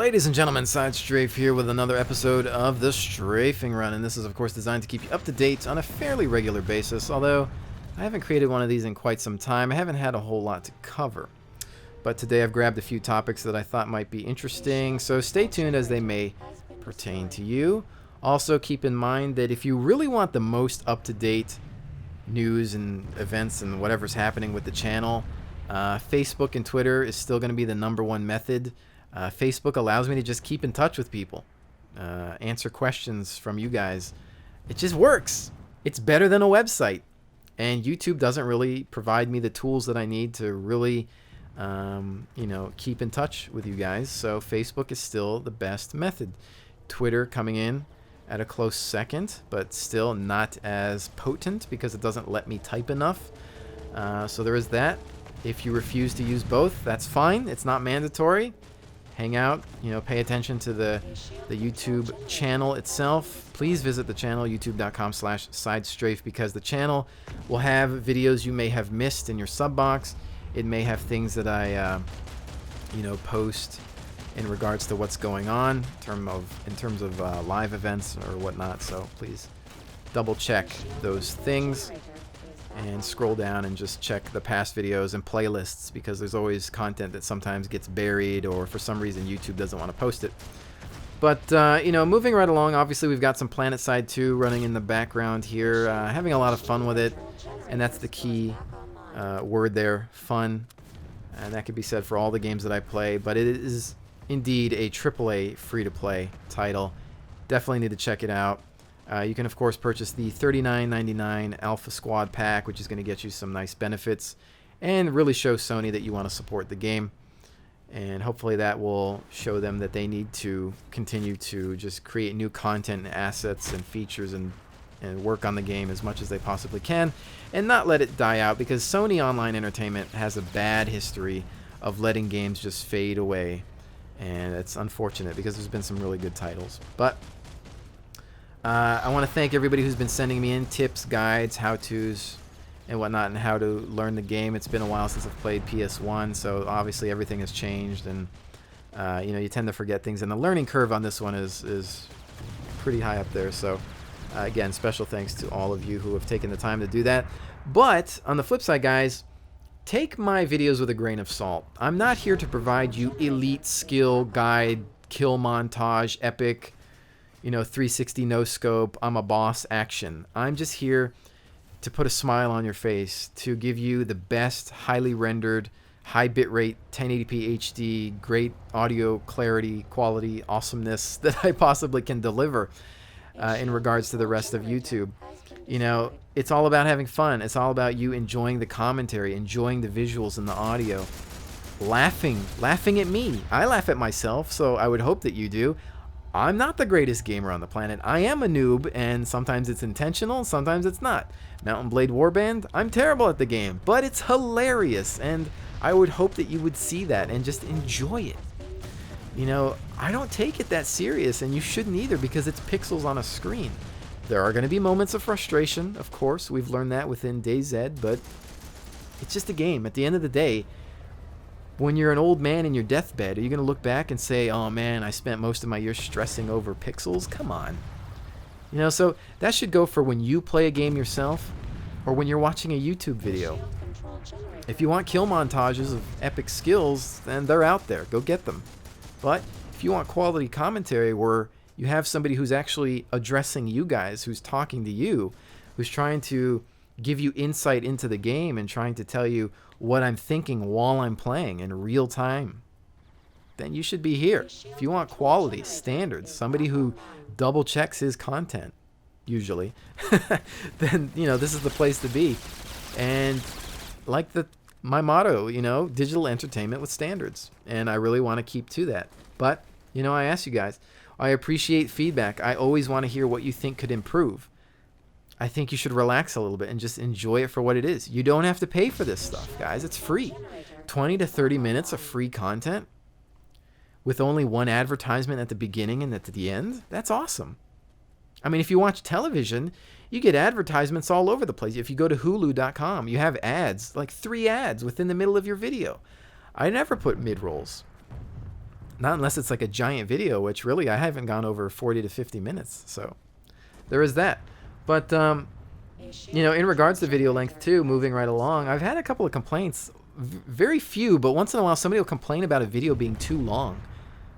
Ladies and gentlemen, SideStrafe here with another episode of the Strafing Run, and this is of course designed to keep you up to date on a fairly regular basis, although I haven't created one of these in quite some time. I haven't had a whole lot to cover. But today I've grabbed a few topics that I thought might be interesting, so stay tuned as they may pertain to you. Also keep in mind that if you really want the most up-to-date news and events and whatever's happening with the channel, Facebook and Twitter is still going to be the #1 method. Facebook allows me to just keep in touch with people, answer questions from you guys. It just works. It's better than a website. And YouTube doesn't really provide me the tools that I need to really, keep in touch with you guys. So Facebook is still the best method. Twitter coming in at a close second, but still not as potent because it doesn't let me type enough. So there is that. If you refuse to use both, that's fine. It's not mandatory. Hang out, pay attention to the YouTube channel itself. Please visit the channel, youtube.com/SideStrafe, because the channel will have videos you may have missed in your sub box. It may have things that I, post in regards to what's going on in terms of live events or whatnot. So please double check those things and scroll down and just check the past videos and playlists, because there's always content that sometimes gets buried or for some reason YouTube doesn't want to post it. But, moving right along, obviously we've got some Planetside 2 running in the background here, having a lot of fun with it, and that's the key word there, fun, and that could be said for all the games that I play, but it is indeed a AAA free-to-play title. Definitely need to check it out. You can, of course, purchase the $39.99 Alpha Squad pack, which is going to get you some nice benefits and really show Sony that you want to support the game. And hopefully that will show them that they need to continue to just create new content and assets and features and work on the game as much as they possibly can and not let it die out, because Sony Online Entertainment has a bad history of letting games just fade away. And it's unfortunate because there's been some really good titles. But I want to thank everybody who's been sending me in tips, guides, how-tos, and whatnot, and how to learn the game. It's been a while since I've played PS1, so obviously everything has changed, and you tend to forget things. And the learning curve on this one is pretty high up there. So again, special thanks to all of you who have taken the time to do that. But on the flip side, guys, take my videos with a grain of salt. I'm not here to provide you elite skill guide, kill montage, epic, 360 no scope, I'm a boss action. I'm just here to put a smile on your face, to give you the best highly rendered, high bitrate, 1080p HD, great audio clarity, quality, awesomeness that I possibly can deliver in regards to the rest of YouTube. It's all about having fun. It's all about you enjoying the commentary, enjoying the visuals and the audio, laughing at me. I laugh at myself, so I would hope that you do. I'm not the greatest gamer on the planet. I am a noob, and sometimes it's intentional, sometimes it's not. Mountain Blade Warband, I'm terrible at the game, but it's hilarious, and I would hope that you would see that and just enjoy it. I don't take it that serious, and you shouldn't either, because it's pixels on a screen. There are going to be moments of frustration, of course. We've learned that within DayZ, but it's just a game. At the end of the day, when you're an old man in your deathbed, are you going to look back and say, oh man, I spent most of my years stressing over pixels? Come on. So that should go for when you play a game yourself or when you're watching a YouTube video. If you want kill montages of epic skills, then they're out there. Go get them. But if you want quality commentary where you have somebody who's actually addressing you guys, who's talking to you, who's trying to give you insight into the game and trying to tell you what I'm thinking while I'm playing in real time, then you should be here. If you want quality, standards, somebody who double checks his content, usually, then, this is the place to be. And like my motto, digital entertainment with standards. And I really want to keep to that. But, I ask you guys, I appreciate feedback. I always want to hear what you think could improve. I think you should relax a little bit and just enjoy it for what it is. You don't have to pay for this stuff, guys. It's free. 20 to 30 minutes of free content with only one advertisement at the beginning and at the end. That's awesome. I mean, if you watch television, you get advertisements all over the place. If you go to hulu.com, you have ads, like 3 ads within the middle of your video. I never put mid-rolls. Not unless it's like a giant video, which really I haven't gone over 40 to 50 minutes. So there is that. But, you know, in regards to video length too, moving right along, I've had a couple of complaints, very few, but once in a while somebody will complain about a video being too long.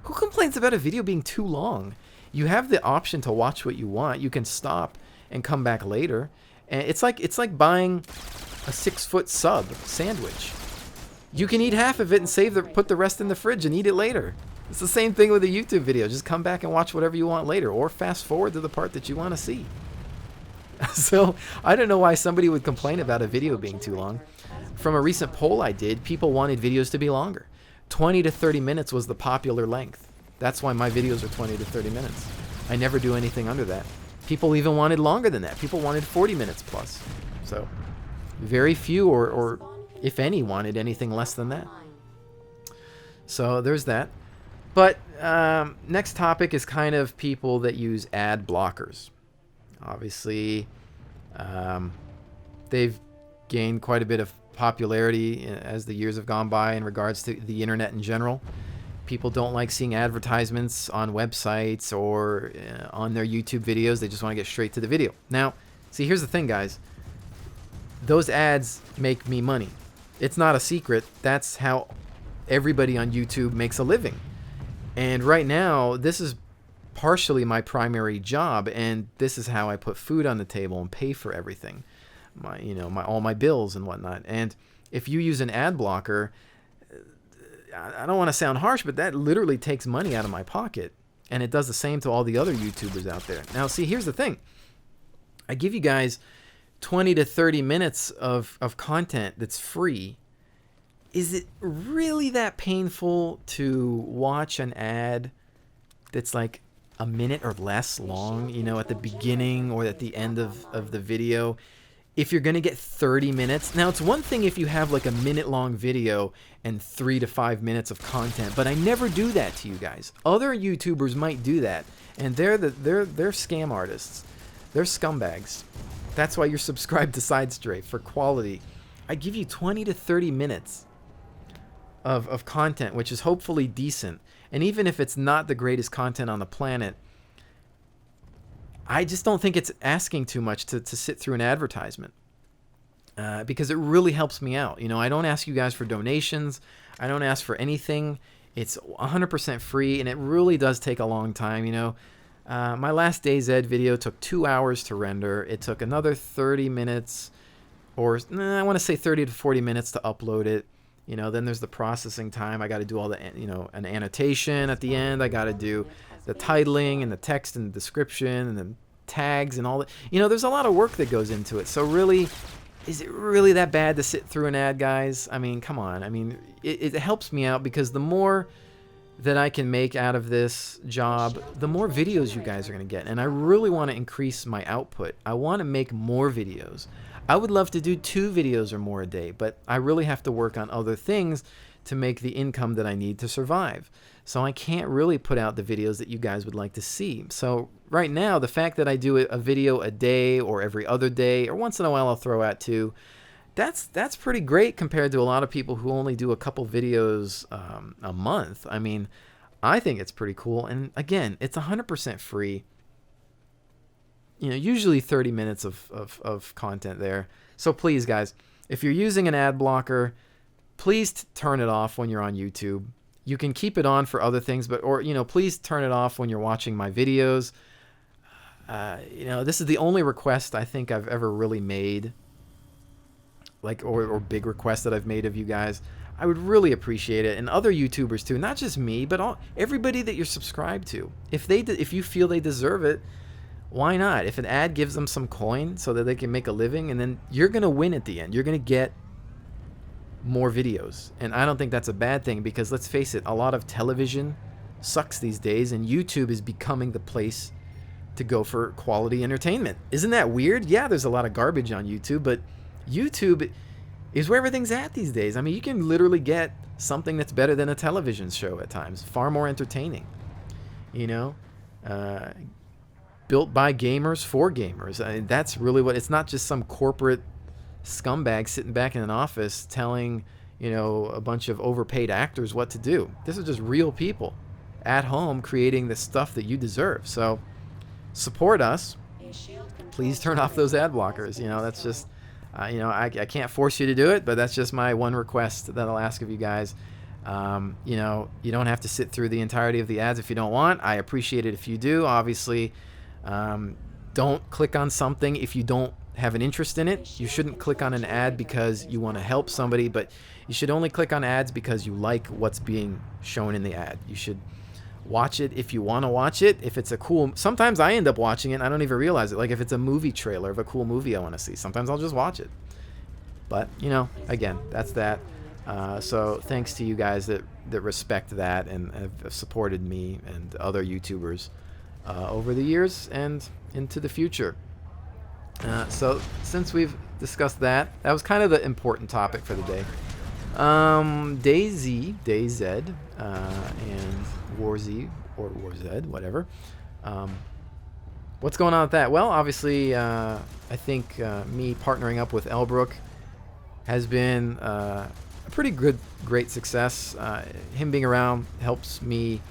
Who complains about a video being too long? You have the option to watch what you want. You can stop and come back later. And it's like buying a 6-foot sub sandwich. You can eat half of it and put the rest in the fridge and eat it later. It's the same thing with a YouTube video. Just come back and watch whatever you want later, or fast forward to the part that you want to see. So I don't know why somebody would complain about a video being too long. From a recent poll I did, people wanted videos to be longer. 20 to 30 minutes was the popular length. That's why my videos are 20 to 30 minutes. I never do anything under that. People even wanted longer than that. People wanted 40 minutes plus. So very few, or if any, wanted anything less than that. So there's that. But next topic is kind of people that use ad blockers. Obviously, they've gained quite a bit of popularity as the years have gone by in regards to the internet in general. People don't like seeing advertisements on websites or on their YouTube videos. They just want to get straight to the video. Now, see, here's the thing, guys. Those ads make me money. It's not a secret. That's how everybody on YouTube makes a living. And right now, this is partially my primary job, and this is how I put food on the table and pay for everything. All my bills and whatnot. And if you use an ad blocker, I don't want to sound harsh, but that literally takes money out of my pocket. And it does the same to all the other YouTubers out there. Now, see, here's the thing. I give you guys 20 to 30 minutes of content that's free. Is it really that painful to watch an ad that's like a minute or less long, you know, at the beginning or at the end of the video? If you're going to get 30 minutes, now it's one thing if you have like a minute-long video and 3 to 5 minutes of content, but I never do that to you guys. Other YouTubers might do that, and they're scam artists. They're scumbags. That's why you're subscribed to SideStrafe, for quality. I give you 20 to 30 minutes of content, which is hopefully decent. And even if it's not the greatest content on the planet, I just don't think it's asking too much to sit through an advertisement, because it really helps me out. You know, I don't ask you guys for donations. I don't ask for anything. It's 100% free, and it really does take a long time. You know, my last DayZ video took 2 hours to render. It took another 30 minutes, or I want to say 30 to 40 minutes to upload it. You know, then there's the processing time. I got to do all the, you know, an annotation at the end. I got to do the titling and the text and the description and the tags and all that. You know, there's a lot of work that goes into it. So really, is it really that bad to sit through an ad, guys? I mean, come on. I mean, it helps me out, because the more that I can make out of this job, the more videos you guys are going to get. And I really want to increase my output. I want to make more videos. I would love to do 2 videos or more a day, but I really have to work on other things to make the income that I need to survive. So I can't really put out the videos that you guys would like to see. So right now, the fact that I do a video a day or every other day, or once in a while I'll throw out 2, that's pretty great compared to a lot of people who only do a couple videos a month. I mean, I think it's pretty cool. And again, it's 100% free. You know, usually 30 minutes of content there. So please, guys, if you're using an ad blocker, please turn it off when you're on YouTube. You can keep it on for other things, but, or, you know, please turn it off when you're watching my videos. You know, this is the only request I think I've ever really made, like, or big request that I've made of you guys. I would really appreciate it, and other YouTubers too, not just me, but everybody that you're subscribed to. If you feel they deserve it, why not? If an ad gives them some coin so that they can make a living, and then you're going to win at the end. You're going to get more videos. And I don't think that's a bad thing, because let's face it, a lot of television sucks these days, and YouTube is becoming the place to go for quality entertainment. Isn't that weird? Yeah, there's a lot of garbage on YouTube, but YouTube is where everything's at these days. I mean, you can literally get something that's better than a television show at times. Far more entertaining. You know? Built by gamers for gamers. I mean, that's really what, it's not just some corporate scumbag sitting back in an office telling, you know, a bunch of overpaid actors what to do. This is just real people. at home creating the stuff that you deserve. So support us. Please turn off those ad blockers. You know, that's just, you know, I can't force you to do it, but that's just my one request that I'll ask of you guys. You know, you don't have to sit through the entirety of the ads if you don't want. I appreciate it if you do. Obviously, don't click on something if you don't have an interest in it. You shouldn't click on an ad because you want to help somebody, but you should only click on ads because you like what's being shown in the ad. You should watch it if you want to watch it. If it's a cool, sometimes I end up watching it and I don't even realize it. Like if it's a movie trailer of a cool movie I want to see, sometimes I'll just watch it. But, you know, again, that's that. So thanks to you guys that respect that and have supported me and other YouTubers over the years and into the future. So since we've discussed that, that was kind of the important topic for the day. DayZ, and WarZ, or WarZ, whatever. What's going on with that? Well, obviously, I think me partnering up with Elbrook has been a pretty great success. Him being around helps me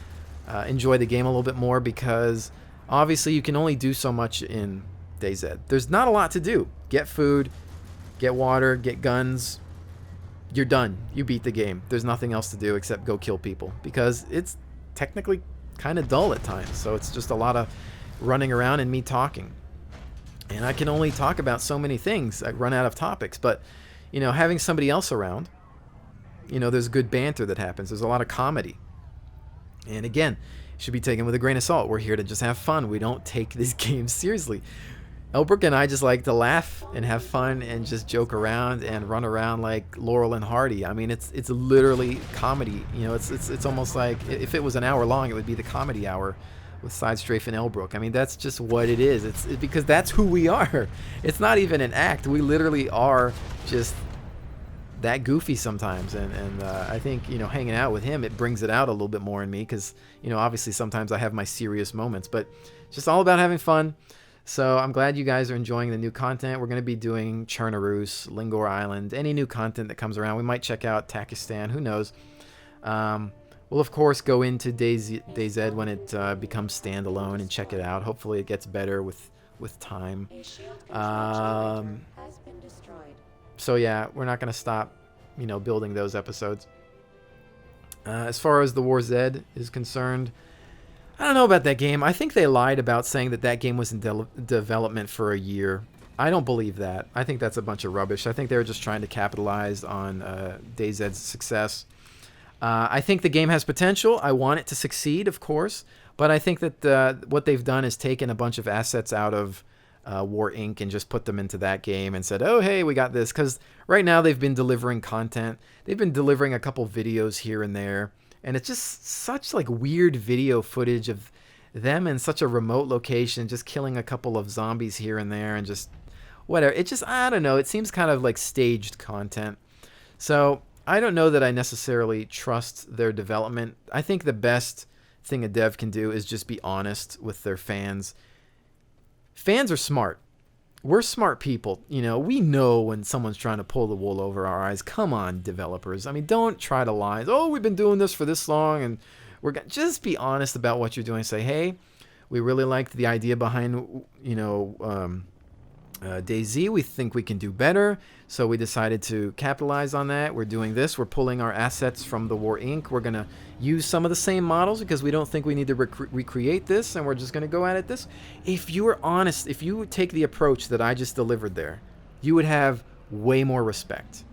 enjoy the game a little bit more because obviously you can only do so much in DayZ. There's not a lot to do. Get food, get water, get guns. You're done. You beat the game. There's nothing else to do except go kill people because it's technically kind of dull at times. So it's just a lot of running around and me talking. And I can only talk about so many things. I run out of topics. But, you know, having somebody else around, you know, there's good banter that happens. There's a lot of comedy. And again, it should be taken with a grain of salt. We're here to just have fun. We don't take this game seriously. Elbrook and I just like to laugh and have fun and just joke around and run around like Laurel and Hardy. I mean, it's literally comedy. You know, it's almost like if it was an hour long, it would be the comedy hour with SideStrafe and Elbrook. I mean, that's just what it is. It's because that's who we are. It's not even an act. We literally are just that goofy sometimes. And I think, you know, hanging out with him, it brings it out a little bit more in me because, you know, obviously sometimes I have my serious moments, but it's just all about having fun. So I'm glad you guys are enjoying the new content. We're going to be doing Chernaroos, Lingor Island, any new content that comes around. We might check out Takistan. Who knows? We'll, of course, go into DayZ when it becomes standalone and check it out. Hopefully it gets better with time. So, yeah, we're not going to stop, you know, building those episodes. As far as the WarZ is concerned, I don't know about that game. I think they lied about saying that game was in development for a year. I don't believe that. I think that's a bunch of rubbish. I think they were just trying to capitalize on DayZ's success. I think the game has potential. I want it to succeed, of course. But I think that what they've done is taken a bunch of assets out of War Inc. and just put them into that game and said, oh, hey, we got this. Because right now they've been delivering content. They've been delivering a couple videos here and there. And it's just such like weird video footage of them in such a remote location, just killing a couple of zombies here and there and just whatever. It just, I don't know. It seems kind of like staged content. So I don't know that I necessarily trust their development. I think the best thing a dev can do is just be honest with their fans. Fans are smart. We're smart people. You know, we know when someone's trying to pull the wool over our eyes. Come on, developers. I mean, don't try to lie. Oh, we've been doing this for this long, and we're gonna just be honest about what you're doing. Say, hey, we really liked the idea behind, you know, DayZ. We think we can do better, so we decided to capitalize on that. We're doing this. We're pulling our assets from the War Inc. We're gonna use some of the same models because we don't think we need to recreate this, and we're just gonna go at it this. If you were honest, if you would take the approach that I just delivered there, you would have way more respect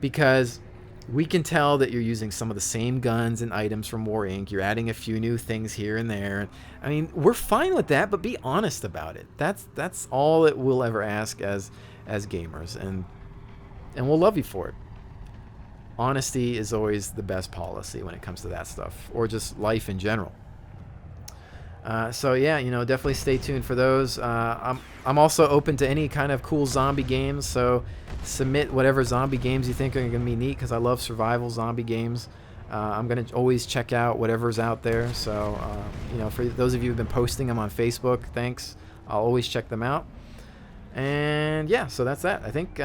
because we can tell that you're using some of the same guns and items from War Inc. You're adding a few new things here and there. I mean, we're fine with that, but be honest about it. That's all that we'll ever ask as gamers, and we'll love you for it. Honesty is always the best policy when it comes to that stuff, or just life in general. So yeah, you know, definitely stay tuned for those. I'm also open to any kind of cool zombie games, so submit whatever zombie games you think are going to be neat, because I love survival zombie games. I'm going to always check out whatever's out there. So, you know, for those of you who've been posting them on Facebook, thanks. I'll always check them out. And yeah, so that's that. I think,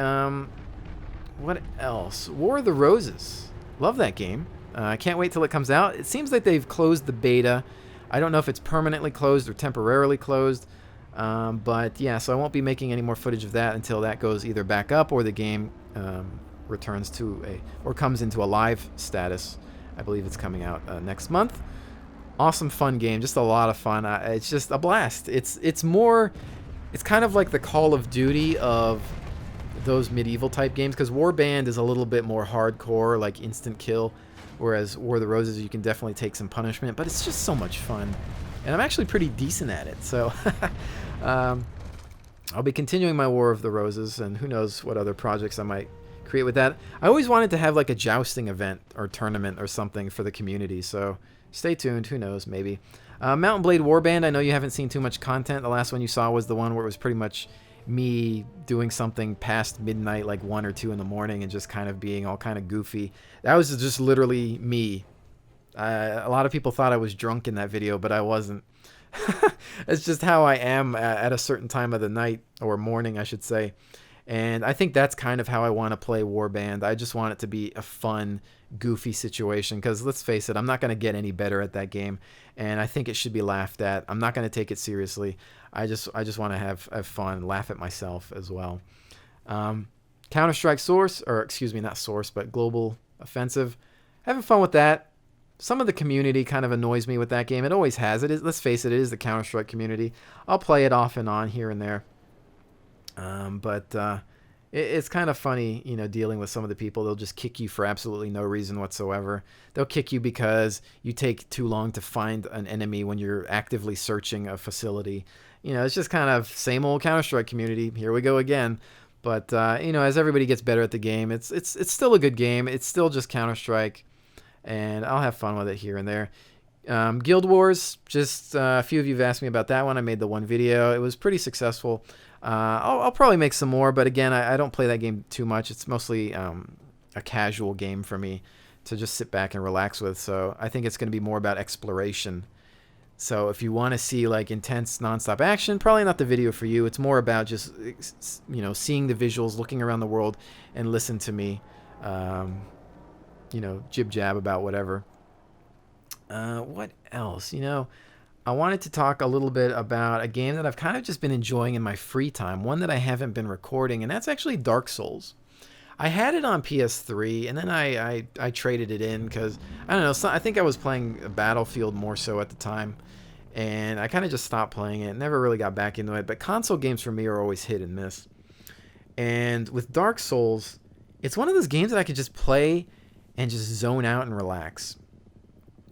what else? War of the Roses. Love that game. I can't wait till it comes out. It seems like they've closed the beta. I don't know if it's permanently closed or temporarily closed. But yeah, so I won't be making any more footage of that until that goes either back up or the game returns to or comes into a live status. I believe it's coming out next month. Awesome, fun game, just a lot of fun. It's just a blast. It's kind of like the Call of Duty of those medieval type games, because Warband is a little bit more hardcore, like instant kill, whereas War of the Roses you can definitely take some punishment, but it's just so much fun. And I'm actually pretty decent at it, so I'll be continuing my War of the Roses, and who knows what other projects I might create with that. I always wanted to have like a jousting event or tournament or something for the community, so stay tuned, who knows, maybe. Mountain Blade Warband, I know you haven't seen too much content. The last one you saw was the one where it was pretty much me doing something past midnight, like 1 or 2 in the morning, and just kind of being all kind of goofy. That was just literally me. A lot of people thought I was drunk in that video, but I wasn't. It's just how I am at a certain time of the night, or morning, I should say. And I think that's kind of how I want to play Warband. I just want it to be a fun, goofy situation, because let's face it, I'm not going to get any better at that game, and I think it should be laughed at. I'm not going to take it seriously. I just want to have fun, laugh at myself as well. Counter-Strike Source, or excuse me, not Source, but Global Offensive. Having fun with that. Some of the community kind of annoys me with that game. It always has. It is, let's face it, it is the Counter-Strike community. I'll play it off and on here and there. But it's kind of funny, you know, dealing with some of the people. They'll just kick you for absolutely no reason whatsoever. They'll kick you because you take too long to find an enemy when you're actively searching a facility. You know, it's just kind of same old Counter-Strike community. Here we go again. But, you know, as everybody gets better at the game, it's still a good game. It's still just Counter-Strike, and I'll have fun with it here and there. Guild Wars, just a few of you have asked me about that one. I made the one video. It was pretty successful. I'll probably make some more, but again, I don't play that game too much. It's mostly a casual game for me to just sit back and relax with, so I think it's going to be more about exploration. So if you want to see like intense nonstop action, probably not the video for you. It's more about just, you know, seeing the visuals, looking around the world, and listen to me, you know, jib-jab about whatever. What else? You know, I wanted to talk a little bit about a game that I've kind of just been enjoying in my free time, one that I haven't been recording, and that's actually Dark Souls. I had it on PS3, and then I traded it in because, I don't know, I think I was playing Battlefield more so at the time, and I kind of just stopped playing it, never really got back into it, but console games for me are always hit and miss. And with Dark Souls, it's one of those games that I could just play and just zone out and relax.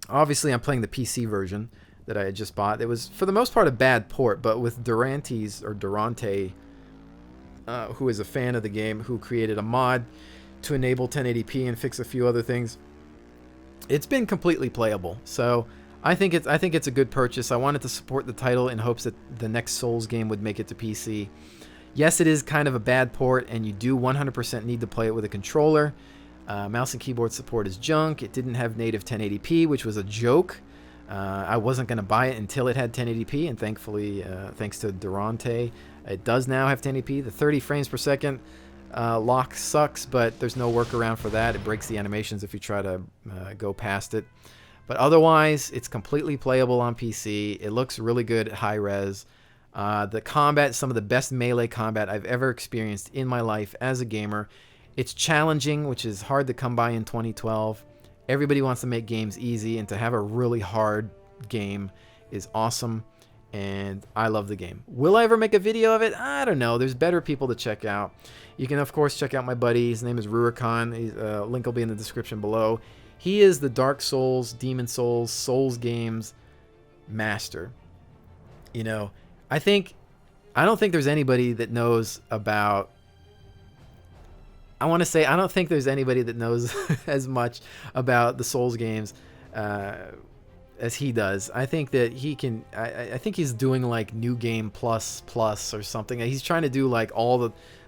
Obviously, I'm playing the PC version that I had just bought. It was, for the most part, a bad port, but with Durante, who is a fan of the game, who created a mod to enable 1080p and fix a few other things, it's been completely playable. So I think it's a good purchase. I wanted to support the title in hopes that the next Souls game would make it to PC. Yes, it is kind of a bad port, and you do 100% need to play it with a controller. Mouse and keyboard support is junk. It didn't have native 1080p, which was a joke. I wasn't going to buy it until it had 1080p, and thankfully, thanks to Durante, it does now have 1080p. The 30 frames per second lock sucks, but there's no workaround for that. It breaks the animations if you try to go past it. But otherwise, it's completely playable on PC. It looks really good at high res. The combat, some of the best melee combat I've ever experienced in my life as a gamer. It's challenging, which is hard to come by in 2012. Everybody wants to make games easy, and to have a really hard game is awesome, and I love the game. Will I ever make a video of it? I don't know. There's better people to check out. You can, of course, check out my buddy. His name is Rurikon. Link will be in the description below. He is the Dark Souls, Demon Souls, Souls games master. You know, I don't think there's anybody that knows about... I want to say I don't think there's anybody that knows as much about the Souls games as he does. I think that he can... I think he's doing like New Game Plus or something. He's trying to do like all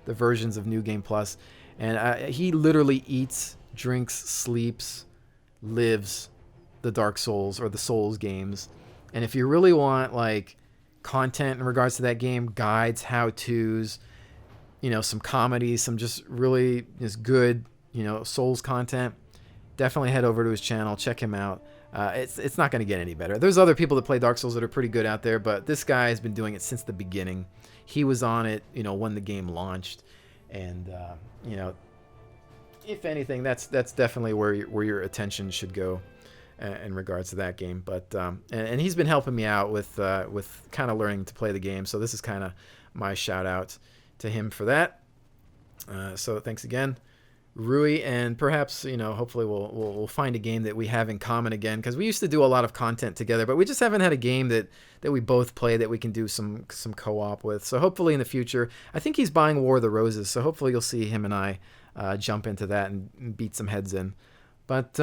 the versions of New Game Plus. And he literally eats, drinks, sleeps, lives the Dark Souls or the Souls games. And if you really want like content in regards to that game, guides, how-tos, you know, some comedy, some just really just good, you know, Souls content, definitely head over to his channel, check him out. It's not going to get any better. There's other people that play Dark Souls that are pretty good out there, but this guy has been doing it since the beginning. He was on it, you know, when the game launched, and you know, if anything, that's definitely where your attention should go in regards to that game. But and he's been helping me out with kind of learning to play the game. So this is kind of my shout out to him for that. So thanks again, Rui, and perhaps, you know, hopefully we'll find a game that we have in common again, because we used to do a lot of content together, but we just haven't had a game that we both play that we can do some co-op with. So hopefully in the future, I think he's buying War of the Roses, so hopefully you'll see him and I jump into that and beat some heads in. But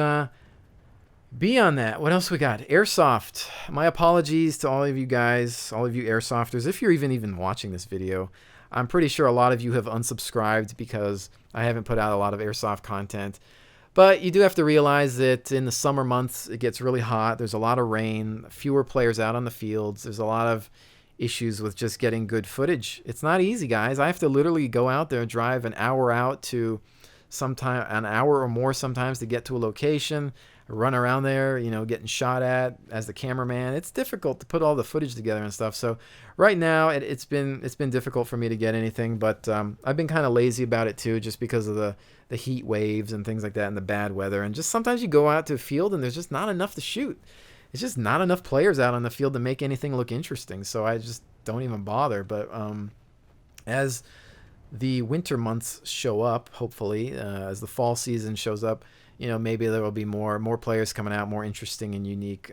beyond that, what else we got? Airsoft. My apologies to all of you guys, all of you airsofters, if you're even watching this video. I'm pretty sure a lot of you have unsubscribed because I haven't put out a lot of airsoft content. But you do have to realize that in the summer months, it gets really hot. There's a lot of rain, fewer players out on the fields. There's a lot of issues with just getting good footage. It's not easy, guys. I have to literally go out there and drive an hour out to an hour or more sometimes to get to a location, run around there, you know, getting shot at as the cameraman. It's difficult to put all the footage together and stuff. So right now it's been difficult for me to get anything, but I've been kind of lazy about it too, just because of the heat waves and things like that and the bad weather. And just sometimes you go out to a field and there's just not enough to shoot. It's just not enough players out on the field to make anything look interesting. So I just don't even bother. But as the winter months show up, hopefully, as the fall season shows up, you know, maybe there will be more players coming out, more interesting and unique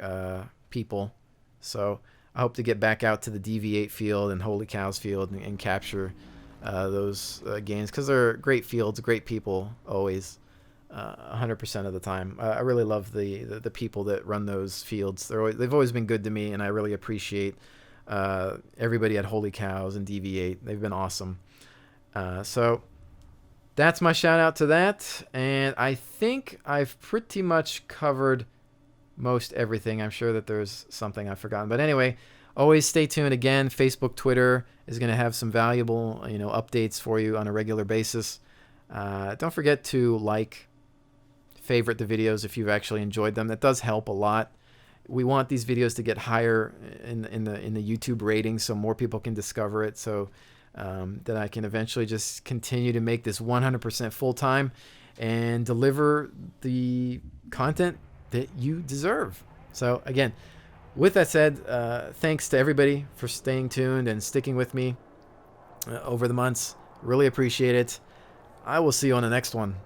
people. So I hope to get back out to the DV8 field and Holy Cows field and capture those games, because they're great fields, great people, always, 100% of the time. I really love the people that run those fields. They've always been good to me, and I really appreciate everybody at Holy Cows and DV8. They've been awesome. So that's my shout out to that, and I think I've pretty much covered most everything. I'm sure that there's something I've forgotten, but anyway, always stay tuned. Again, Facebook, Twitter is going to have some valuable, you know, updates for you on a regular basis. Don't forget to favorite the videos if you've actually enjoyed them. That does help a lot. We want these videos to get higher in the YouTube ratings so more people can discover it, so that I can eventually just continue to make this 100% full-time and deliver the content that you deserve. So again, with that said, thanks to everybody for staying tuned and sticking with me over the months. Really appreciate it. I will see you on the next one.